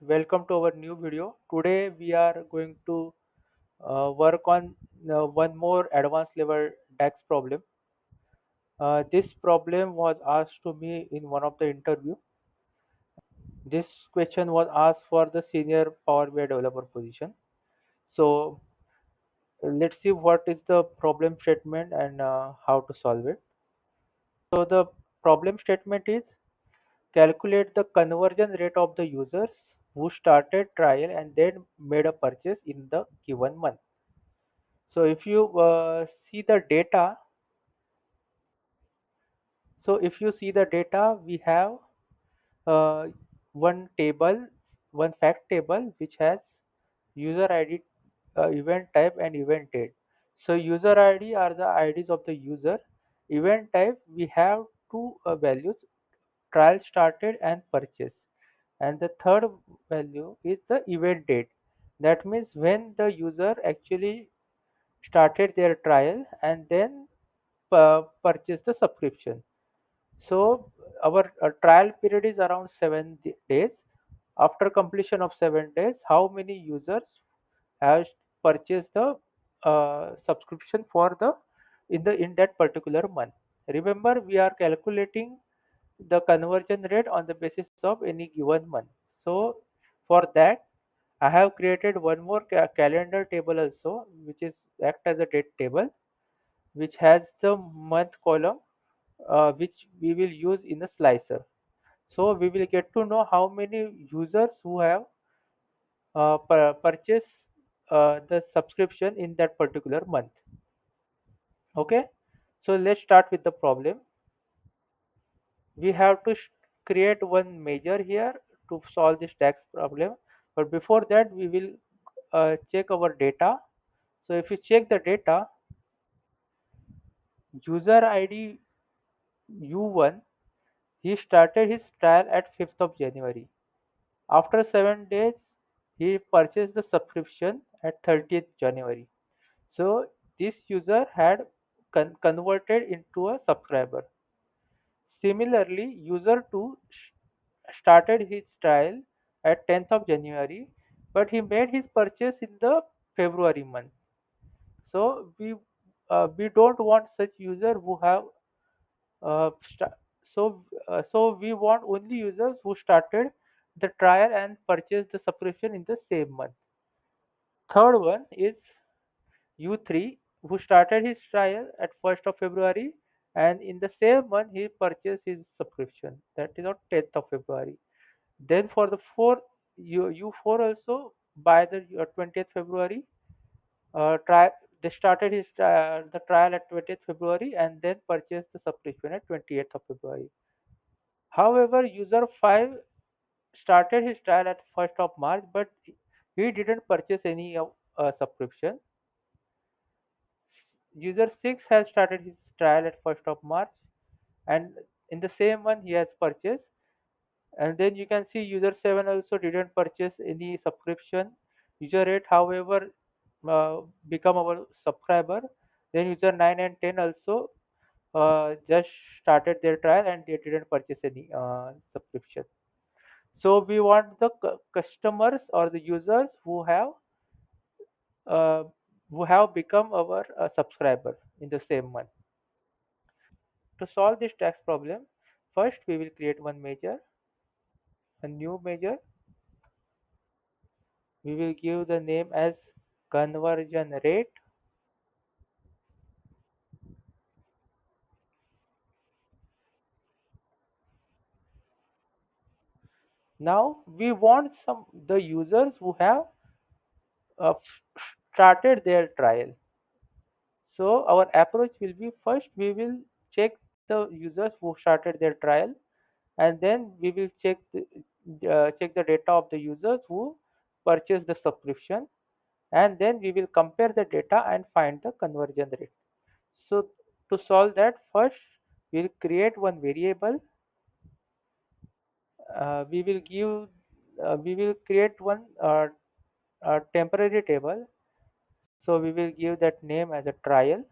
Welcome to our new video. Today we are going to work on one more advanced level DAX problem. This problem was asked to me in one of the interview. This question was asked for the senior Power BI developer position. So let's see what is the problem statement and how to solve it. So the problem statement is calculate the conversion rate of the users who started trial and then made a purchase in the given month. So if you see the data, we have uh, one table, one fact table which has user ID, event type, and event date. So user ID are the IDs of the user. Event type we have two values: trial started and purchase. And the third value is the event date. That means when the user actually started their trial and then purchase the subscription. So our trial period is around 7 days. After completion of 7 days, how many users have purchased the subscription for the in that particular month? Remember, we are calculating the conversion rate on the basis of any given month. So for that, I have created one more calendar table also, which is act as a date table, which has the month column which we will use in the slicer. So we will get to know how many users who have purchased the subscription in that particular month. Okay, so let's start with the problem. We have to create one measure here to solve this tax problem. But before that, we will check our data. So if you check the data, user ID U1, he started his trial at 5th of January. After 7 days, he purchased the subscription at 30th January. So this user had converted into a subscriber. Similarly, user 2 started his trial at 10th of January, but he made his purchase in the February month. So we don't want such user who have uh, sta- so we want only users who started the trial and purchased the subscription in the same month. Third one is U3 who started his trial at 1st of February and in the same month he purchased his subscription, that is on 10th of February. Then for the fourth U4 also by the 20th February, try they started the trial at 20th February and then purchased the subscription at 28th of February. However, user 5 started his trial at 1st of March, but he didn't purchase any subscription. User 6 has started his trial at 1st of March and in the same one he has purchased. And then you can see user 7 also didn't purchase any subscription. User 8, however, become our subscriber. Then user 9 and 10 also just started their trial and they didn't purchase any subscription. So we want the customers or the users uh, who have become our subscriber in the same month. To solve this tax problem, first we will create one measure, a new measure. We will give the name as conversion rate. Now we want some the users who have started their trial. So our approach will be, first we will check the users who started their trial and then we will check the data of the users who purchased the subscription and then we will compare the data and find the conversion rate. So to solve that, first we'll create one variable. We will create one temporary table. So we will give that name as a trial.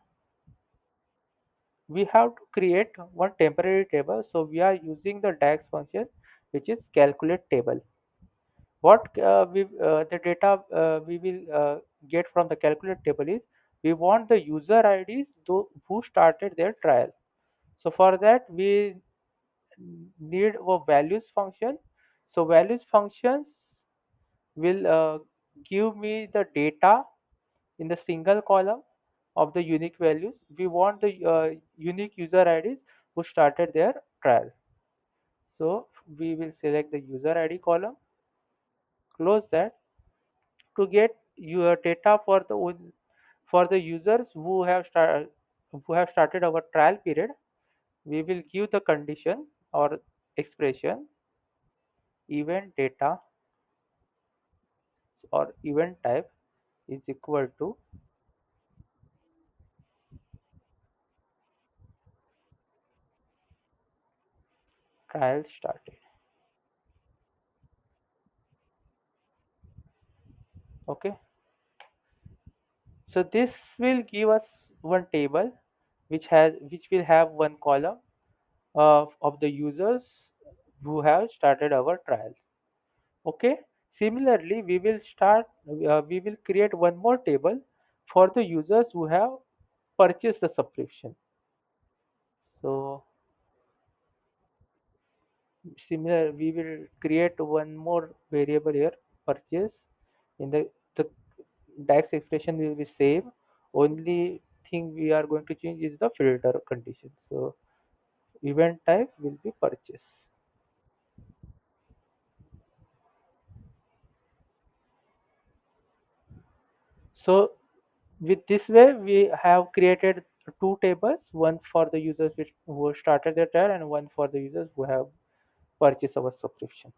We have to create one temporary table. So we are using the DAX function, which is calculate table. What the data we will get from the calculate table is we want the user IDs who started their trial. So for that we need a values function. So values functions will give me the data in the single column of the unique values. We want the unique user IDs who started their trial. So we will select the user ID column, close that. To get your data for the users who have started our trial period, we will give the condition or expression event data or event type is equal to trial started. Okay, so this will give us one table which will have one column of the users who have started our trial. Okay, similarly we will create one more table for the users who have purchased the subscription. So similar we will create one more variable here, purchase. In the DAX expression will be same, only thing we are going to change is the filter condition. So event type will be purchase. So with this way, we have created two tables, one for the users who started their trial and one for the users who have purchased our subscription.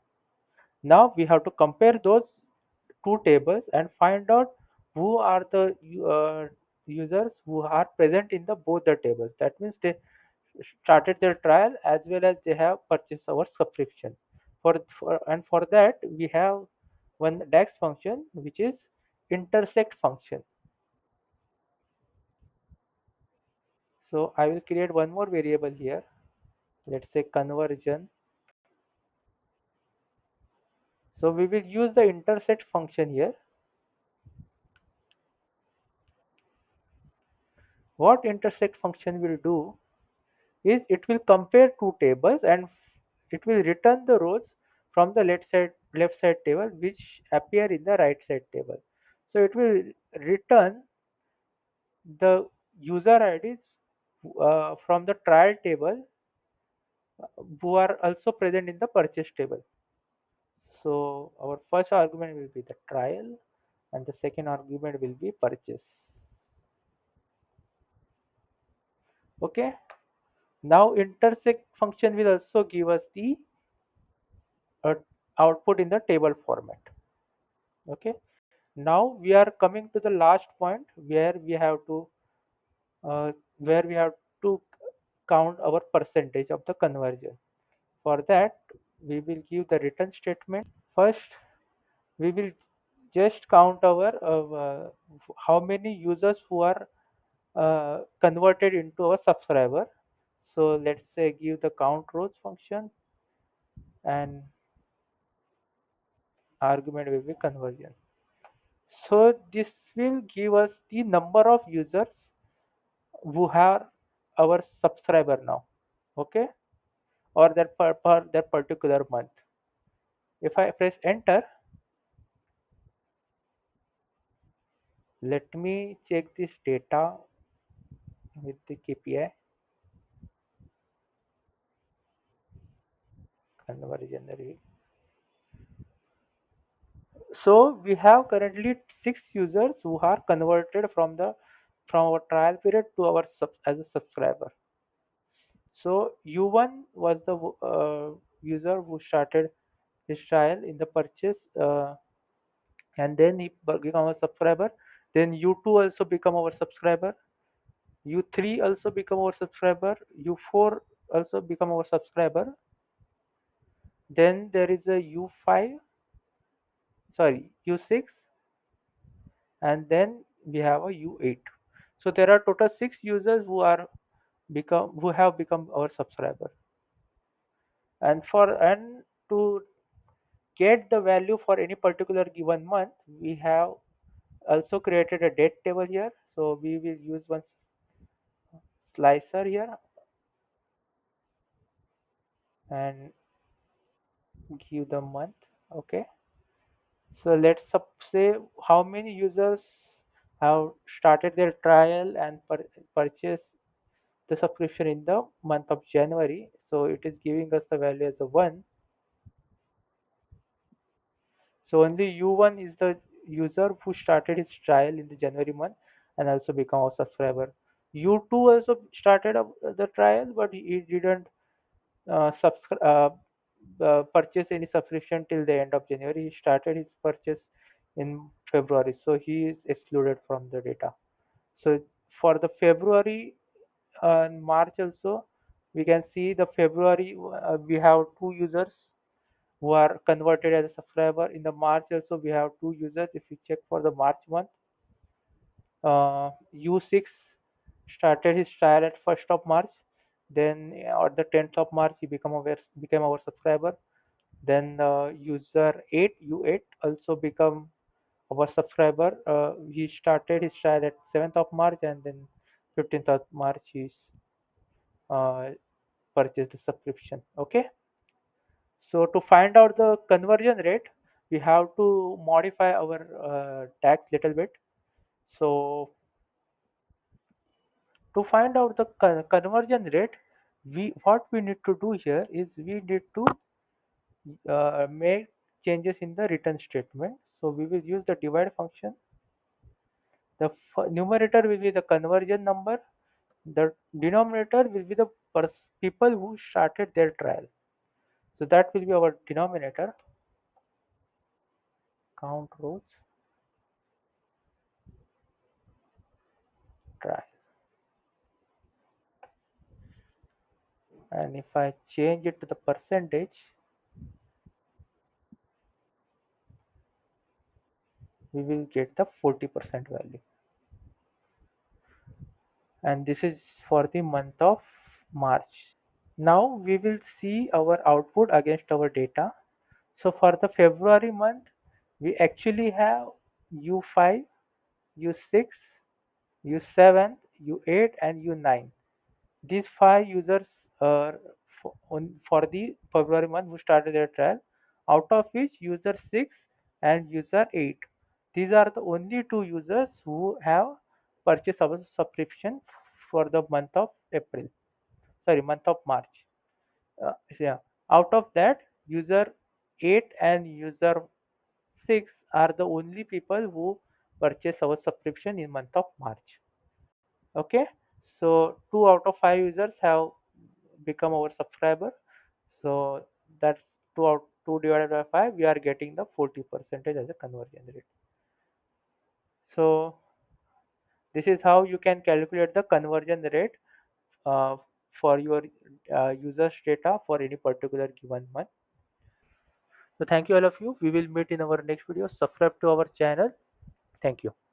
Now we have to compare those two tables and find out who are the users who are present in the both the tables. That means they started their trial as well as they have purchased our subscription. For that we have one DAX function which is intersect function. So I will create one more variable here. Let's say conversion. So we will use the intersect function here. What intersect function will do is it will compare two tables and it will return the rows from the left side table which appear in the right side table. So it will return the user IDs from the trial table who are also present in the purchase table. So our first argument will be the trial and the second argument will be purchase. Okay. Now intersect function will also give us the uh, output in the table format. Okay. Now we are coming to the last point where we have to count our percentage of the conversion. For that, we will give the return statement. First, we will just count our how many users who are converted into our subscriber. So let's say give the count rows function and argument will be conversion. So this will give us the number of users who are our subscriber now. Okay, or per that particular month. If I press enter, let me check this data with the KPI conversion rate. So we have currently six users who are converted from our trial period to our as a subscriber. So U1 was the user who started his trial in the purchase, and then he become a subscriber. Then U2 also become our subscriber. U3 also become our subscriber. U4 also become our subscriber. Then there is a U5, sorry, U6, and then we have a U8. So there are total six users who have become our subscriber. And to get the value for any particular given month, we have also created a date table here. So we will use one slicer here and give the month. Okay. So let's say how many users have started their trial and purchased the subscription in the month of January. So it is giving us the value as a 1. So only U1 is the user who started his trial in the January month and also become a subscriber. U2 also started the trial, but he didn't purchase any subscription till the end of January. He started his purchase in February, so he is excluded from the data. So for the February and March also, we can see the February we have two users who are converted as a subscriber. In the March also we have two users. If you check for the March month, U6 started his trial at 1st of March. Then on the 10th of March he became our subscriber. Then user 8 U8 also become our subscriber. He started his trial at 7th of March and then 15th of March he uh, purchased the subscription. Okay. So to find out the conversion rate, we have to modify our tax little bit. So to find out the conversion rate, we what we need to do here is we need to make changes in the return statement. So we will use the divide function. The numerator will be the conversion number. The denominator will be the people who started their trial. So that will be our denominator. Count rows trial. And if I change it to the percentage, we will get the 40% value. And this is for the month of March. Now we will see our output against our data. So for the February month, we actually have U5, U6, U7, U8 and U9. These 5 users are for the February month who started their trial, out of which user 6 and user 8. These are the only two users who have purchased our subscription for the month of April. Sorry, month of March. Yeah. Out of that, user 8 and user 6 are the only people who purchase our subscription in month of March. Okay, so 2 out of 5 users have become our subscriber. So that's 2 divided by 5. We are getting the 40% as a conversion rate. So this is how you can calculate the conversion rate uh, for your users data for any particular given month. So thank you all of you. We will meet in our next video. Subscribe to our channel. Thank you.